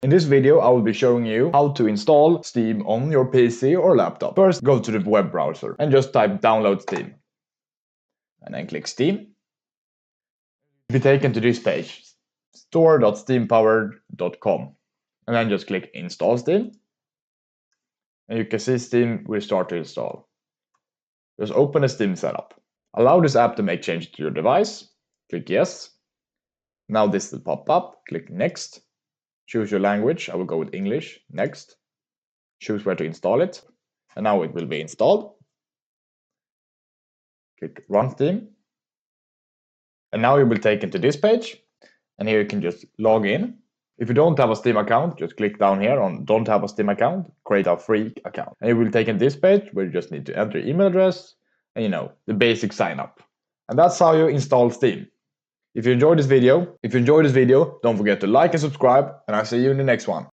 In this video, I will be showing you how to install Steam on your PC or laptop. First, go to the web browser and just type download Steam. And then click Steam. You'll be taken to this page, store.steampowered.com. And then just click install Steam. And you can see Steam will start to install. Just open a Steam setup. Allow this app to make changes to your device. Click yes. Now this will pop up. Click next. Choose your language. I will go with English. Next. Choose where to install it. And now it will be installed. Click Run Steam. And now you will be taken to this page. And here you can just log in. If you don't have a Steam account, just click down here on Don't have a Steam account, create a free account. And you will be taken to this page where you just need to enter your email address and the basic sign up. And that's how you install Steam. If you enjoyed this video, don't forget to like and subscribe, and I'll see you in the next one.